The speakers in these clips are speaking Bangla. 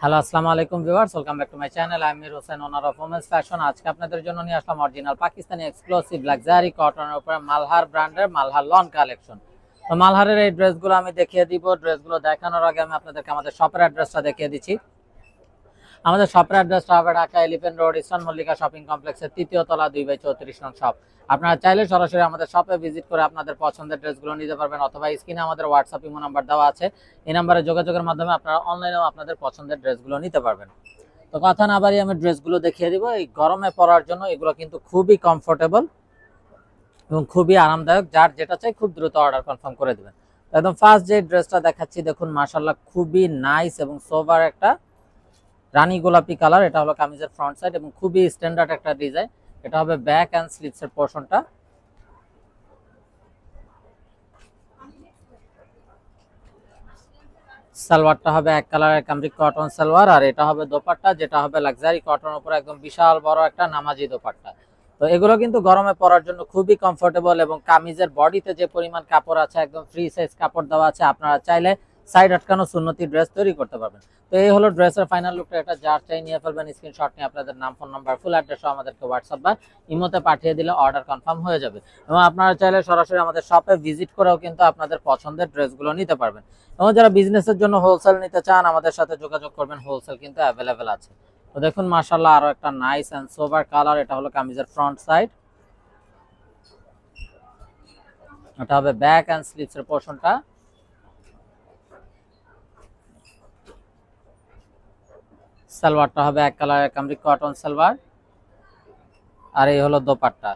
হ্যালো, আসসালামু আলাইকুম viewers, welcome back to my channel. আমি Mir Hossain, owner of women's fashion. আজকে আপনাদের জন্য নিয়ে আসলাম অরিজিনাল পাকিস্তানি এক্সক্লুসিভ লাক্সারি কটনের উপরে মালহার ব্র্যান্ডের মালহার লন কালেকশন। তো মালহারের এই ড্রেসগুলো আমি দেখিয়ে দিব। ড্রেসগুলো দেখানোর আগে আমি আপনাদেরকে আমাদের শপের অ্যাড্রেসটা দেখিয়ে দিচ্ছি। আমাদের শপের অ্যাড্রেসটা হবে Dhaka elephant road, eastern Mallika shopping কমপ্লেক্সের ৩য় তলা ২/৩৪ নং শপ। আপনারা চাইলে সরাসরি আমাদের শপে ভিজিট করে আপনাদের পছন্দের ড্রেসগুলো নিতে পারবেন, অথবা স্ক্রিনে আমাদের হোয়াটসঅ্যাপ ইমো নাম্বার দেওয়া আছে। এই নাম্বারে যোগাযোগের মাধ্যমে আপনারা অনলাইনেও আপনাদের পছন্দের ড্রেসগুলো নিতে পারবেন। তো কথা না বাড়িয়ে আমি ড্রেসগুলো দেখিয়ে দিব। এই গরমে পরার জন্য এগুলো কিন্তু খুবই কমফোর্টেবল এবং খুবই আরামদায়ক। যার যেটা চাই খুব দ্রুত অর্ডার কনফার্ম করে দেবেন। একদম ফার্স্ট যে ড্রেসটা দেখাচ্ছি, দেখুন মাশাআল্লাহ খুবই নাইস এবং সোভার একটা রানী গোলাপি কালার। এটা হলো কামিজের ফ্রন্ট সাইড এবং খুবই স্ট্যান্ডার্ড একটা ডিজাইন। এটা হবে ব্যাক অ্যান্ড স্লিভসের পোর্শনটা। সালোয়ারটা হবে এক কালারের কামরিক কটন সালোয়ার, আর এটা হবে দোপাট্টা, যেটা হবে লাক্সারি কটনের উপর একদম বিশাল বড় একটা নামাজি দোপাট্টা। তো এগুলো কিন্তু গরমে পরার জন্য খুবই কমফোর্টেবল এবং কামিজের বডিতে যে পরিমাণ কাপড় আছে একদম ফ্রি সাইজ কাপড় দেওয়া আছে। আপনারা চাইলে সাইড আটকানো সুন্নতি ড্রেস তৈরি করতে পারবেন। তো এই হলো ড্রেসের ফাইনাল লুকটা। এটা যার চাই নিয়ে ফেলবেন, স্ক্রিনশট নিয়ে আপনাদের নাম, ফোন নাম্বার, ফুল অ্যাড্রেসও আমাদেরকে হোয়াটসঅ্যাপ বা ইমোতে পাঠিয়ে দিলে অর্ডার কনফার্ম হয়ে যাবে। এবং আপনারা চাইলে সরাসরি আমাদের শপে ভিজিট করেও কিন্তু আপনাদের পছন্দের ড্রেসগুলো নিতে পারবেন। এবং যারা বিজনেসের জন্য হোলসেল নিতে চান আমাদের সাথে যোগাযোগ করবেন, হোলসেল কিন্তু অ্যাভেলেবেল আছে। তো দেখুন মাশাআল্লাহ আরো একটা নাইস এন্ড সোবার কালার। এটা হলো কামিজের ফ্রন্ট সাইড, এটা হবে ব্যাক এন্ড স্লিভস এর পোরশনটা। সালোয়ারটা হবে এক কালারের কামরিক কটন সালোয়ার, আর এই হলো দোপাট্টা।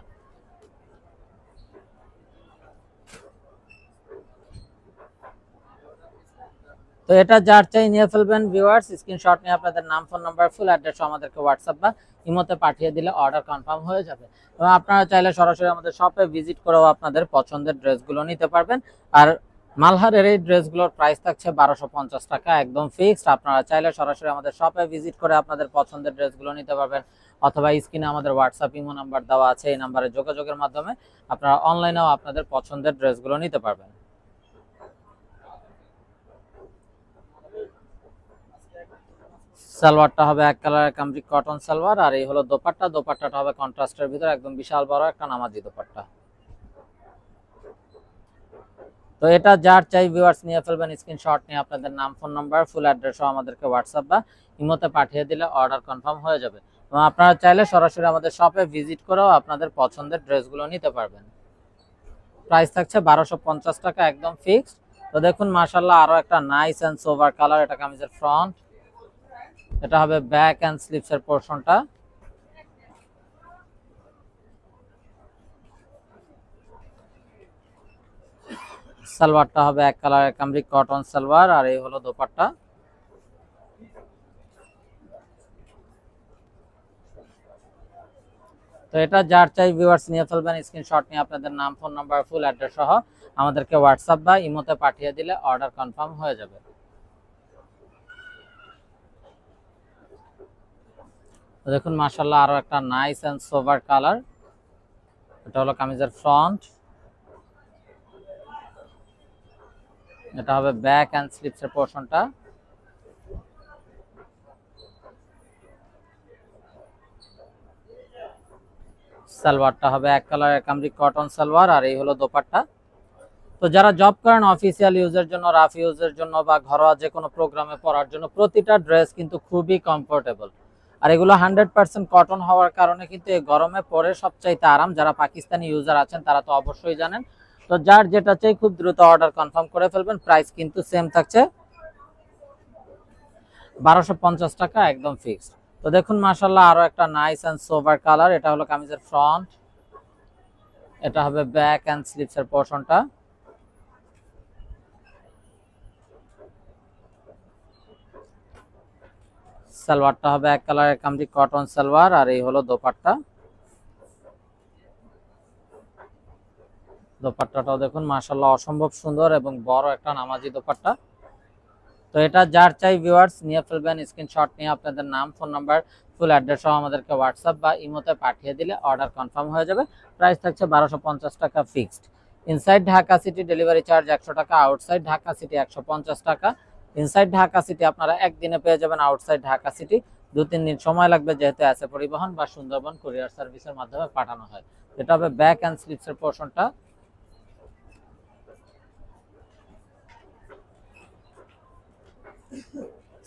তো এটা যার চাই নিয়ে ফেলবেন ভিউয়ার্স, স্ক্রিনশট নিয়ে আপনাদের নাম, ফোন নাম্বার, ফুল অ্যাড্রেস আমাদেরকে হোয়াটসঅ্যাপ বা ইমোতে পাঠিয়ে দিলে অর্ডার কনফার্ম হয়ে যাবে। এবং আপনারা চাইলে সরাসরি আমাদের শপে ভিজিট করেও আপনাদের পছন্দের ড্রেসগুলো নিতে পারবেন। আর মালহারের এই ড্রেসগুলোর প্রাইস থাকছে 1250 টাকা, একদম ফিক্সড। আপনারা চাইলে সরাসরি আমাদের শপে ভিজিট করে আপনাদের পছন্দের ড্রেসগুলো নিতে পারবেন, অথবা স্ক্রিনে আমাদের হোয়াটসঅ্যাপ ইমো নাম্বার দেওয়া আছে। এই নাম্বারে যোগাযোগের মাধ্যমে আপনারা অনলাইনেও আপনাদের পছন্দের ড্রেসগুলো নিতে পারবেন। সালোয়ারটা হবে এক কালারের কামরিক কটন সালোয়ার, আর এই হলো দোপাট্টা। দোপাট্টাটা হবে কন্ট্রাস্টের ভিতরে একদম বিশাল বড় একটা নামাজি দোপাট্টা। তো এটা যার চাই ভিউয়ার্স নিয়ে ফেলবেন, স্ক্রিনশট নিয়ে আপনাদের নাম, ফোন নাম্বার, ফুল অ্যাড্রেসও আমাদেরকে হোয়াটসঅ্যাপ বা ইমোতে পাঠিয়ে দিলে অর্ডার কনফার্ম হয়ে যাবে। এবং আপনারা চাইলে সরাসরি আমাদের শপে ভিজিট করেও আপনাদের পছন্দের ড্রেসগুলো নিতে পারবেন। প্রাইস থাকছে 1250 টাকা, একদম ফিক্সড। তো দেখুন মাশাআল্লাহ আরো একটা নাইস এন্ড সোভার কালার। এটা কামিজের ফ্রন্ট, এটা হবে ব্যাক এন্ড স্লিভস এর পোরশনটা। সালোয়ারটা হবে এক কালারের কামরিক কটন সালোয়ার, আর এই হলো দোপাট্টা। তো এটা যার চাই ভিউয়ার্স নিয়ে ফেলবেন, স্ক্রিনশট নিয়ে আপনাদের নাম, ফোন নাম্বার, ফুল অ্যাড্রেস সহ আমাদেরকে হোয়াটসঅ্যাপ বা ইমোতে পাঠিয়ে দিলে অর্ডার কনফার্ম হয়ে যাবে। তো দেখুন মাশাআল্লাহ আরো একটা নাইস এন্ড সোভার কালার। এটা হলো কামিজের ফ্রন্ট, এটা হবে ব্যাক এন্ড স্লিভস এর পোরশনটা। সালোয়ারটা হবে এক কালারের কামরিক কটন সালোয়ার, আর এই হলো দোপাট্টা। তো যারা জব করেন অফিসিয়াল ইউজের জন্য, রাফ ইউজের জন্য বা ঘরোয়া যে কোনো প্রোগ্রামে পরার জন্য প্রতিটা ড্রেস কিন্তু খুবই কমফোর্টেবল। আর এগুলো 100% কটন হওয়ার কারণে কিন্তু এই গরমে পরে সবচাইতে আরাম। যারা পাকিস্তানি ইউজার আছেন তারা তো অবশ্যই জানেন। তো যার যেটা চাই খুব দ্রুত অর্ডার কনফার্ম করে ফেলবেন। প্রাইস কিন্তু সেম থাকছে 1250 টাকা, একদম ফিক্সড। তো দেখুন মাশাআল্লাহ আরো একটা নাইস এন্ড সোভার কালার। এটা হলো কামিজের ফ্রন্ট, এটা হবে ব্যাক এন্ড স্লিভস এর পোরশনটা। সালোয়ারটা হবে এক কালারের কামরিক কটন সালোয়ার, আর এই হলো দোপাট্টা। দোপাট্টাটাও দেখুন মাশাআল্লাহ অসম্ভব সুন্দর এবং বড় একটা নামাজি দোপাট্টা। তো এটা যার চাই ভিউয়ার্স নিয়ে ফেলবেন, স্ক্রিনশট নিয়ে আপনাদের নাম, ফোন নাম্বার, ফুল অ্যাড্রেস সহ আমাদেরকে হোয়াটসঅ্যাপ বা ইমোতে পাঠিয়ে দিলে অর্ডার কনফার্ম হয়ে যাবে। প্রাইস থাকছে 1250 টাকা fixed. Inside Dhaka city delivery charge 100 টাকা, আউটসাইড ঢাকা সিটি 150 টাকা। ইনসাইড ঢাকা সিটি আপনারা একদিনে পেয়ে যাবেন, আউটসাইড ঢাকা সিটি 2-3 দিন সময় লাগবে, যেহেতু আছে পরিবহন বা সুন্দরবন কুরিয়ার সার্ভিসের মাধ্যমে পাঠানো হয়। এটা হবে ব্যাক অ্যান্ড স্লিপসের পোর্শনটা।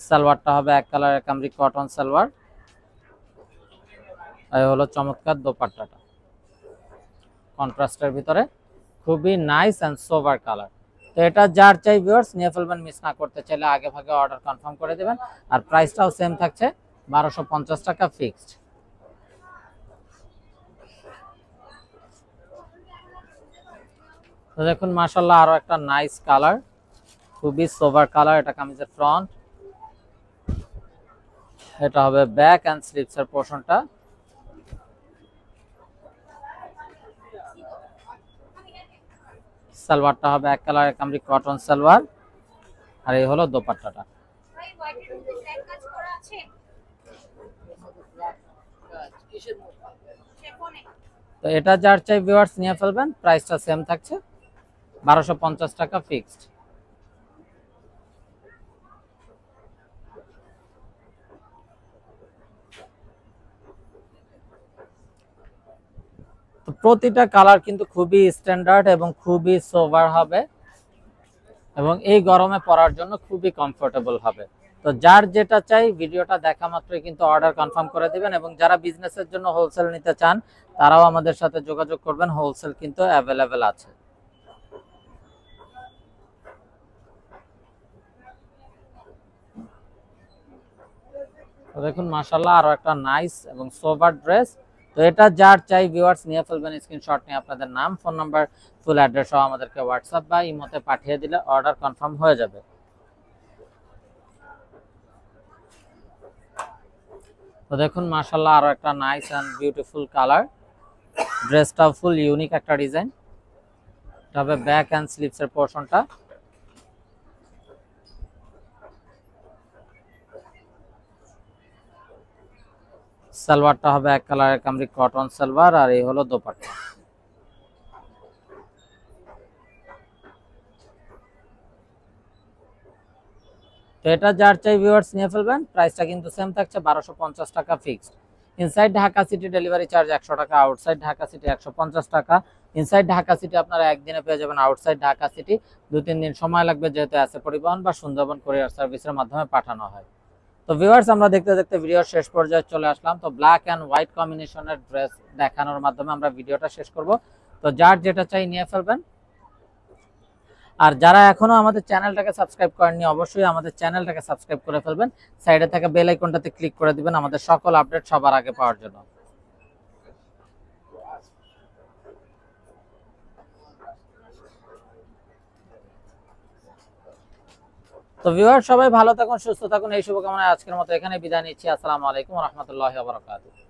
সালোয়ারটা হবে এক কালারের কামরি কটন সালোয়ার, এই হলো চমৎকার দোপাট্টাটা কন্ট্রাস্টের ভিতরে, খুবই নাইস এন্ড সোবার কালার। তো এটা যার চাই ভিউয়ার্স নিয়ে ফেলবেন, মিস না করতে চাইলে আগে ভাগে অর্ডার কনফার্ম করে দিবেন। আর প্রাইসটাও সেম থাকছে 1250 টাকা ফিক্সড। তো দেখুন মাশাআল্লাহ আরো একটা নাইস কালার, খুবই সোবার কালার। এটা কামিজের ফ্রন্ট, এটা হবে ব্যাক এন্ড স্লিভসের পোর্শনটা। সালোয়ারটা হবে এক কালারের কামরি কটন সালোয়ার, আর এই হলো দোপাট্টাটা। তো এটা যার চাই ভিউয়ার্স নিয়ে ফেলবেন, প্রাইসটা সেম থাকছে 1250 টাকা ফিক্সড। তো প্রতিটা কালার কিন্তু খুবই স্ট্যান্ডার্ড এবং খুবই সোবার হবে, এবং এই গরমে পরার জন্য খুবই কমফোর্টেবল হবে। তো যার যেটা চাই ভিডিওটা দেখা মাত্রই কিন্তু অর্ডার কনফার্ম করে দিবেন, এবং যারা বিজনেসের জন্য হোলসেল নিতে চান তারাও আমাদের সাথে যোগাযোগ করবেন, হোলসেল কিন্তু অ্যাভেলেবেল আছে। তো দেখুন মাশাআল্লাহ আরো একটা নাইস এবং সোবার ড্রেস। তো এটা যার চাই ভিউয়ার্স নিয়ে ফেলবেন, স্ক্রিনশট নিয়ে আপনাদের নাম, ফোন নাম্বার, ফুল অ্যাড্রেস সহ আমাদেরকে হোয়াটসঅ্যাপ বা ইমোতে পাঠিয়ে দিলে অর্ডার কনফার্ম হয়ে যাবে। তো দেখুন মাশাআল্লাহ আরো একটা নাইস এন্ড বিউটিফুল কালার, ড্রেসটা ফুল ইউনিক একটা ডিজাইন। এটা হবে ব্যাক এন্ড স্লিভসের পোর্শনটা। সালোয়ারটা হবে এক কালারের কামরি কটন সালোয়ার, আর এই হলো দোপাট্টা। তো এটা যার চাই ভিউয়ার্স নিয়ে ফেলবেন, প্রাইসটা কিন্তু সেম থাকছে 1250 টাকা fixed. Inside Dhaka city delivery charge 100 টাকা, আউটসাইড ঢাকা সিটি 150 টাকা। ইনসাইড ঢাকা সিটি আপনারা একদিনে পেয়ে যাবেন, আউটসাইড ঢাকা সিটি 2-3 দিন সময় লাগবে, যেহেতু আছে পরিবহন বা সুন্দরবন কুরিয়ার সার্ভিসের মাধ্যমে পাঠানো হয়। তো ভিউয়ার্স আমরা দেখতে দেখতে ভিডিওর শেষ পর্যায়ে চলে আসলাম। তো ব্ল্যাক এন্ড হোয়াইট কম্বিনেশনের ড্রেস দেখানোর মাধ্যমে আমরা ভিডিওটা শেষ করব। তো যার যেটা চাই নিয়ে ফেলবেন। আর যারা এখনো আমাদের চ্যানেলটাকে সাবস্ক্রাইব করেননি অবশ্যই আমাদের চ্যানেলটাকে সাবস্ক্রাইব করে ফেলবেন, সাইডে থাকা বেল আইকনটাতে ক্লিক করে দিবেন আমাদের সকল আপডেট সবার আগে পাওয়ার জন্য। তো ভিউয়ার সবাই ভালো থাকুন, সুস্থ থাকুন, এই শুভকামনায় আজকের মতো এখানে বিদায় নিচ্ছি। আসসালামু আলাইকুম ওয়া রাহমাতুল্লাহি ওয়া বারাকাতুহু।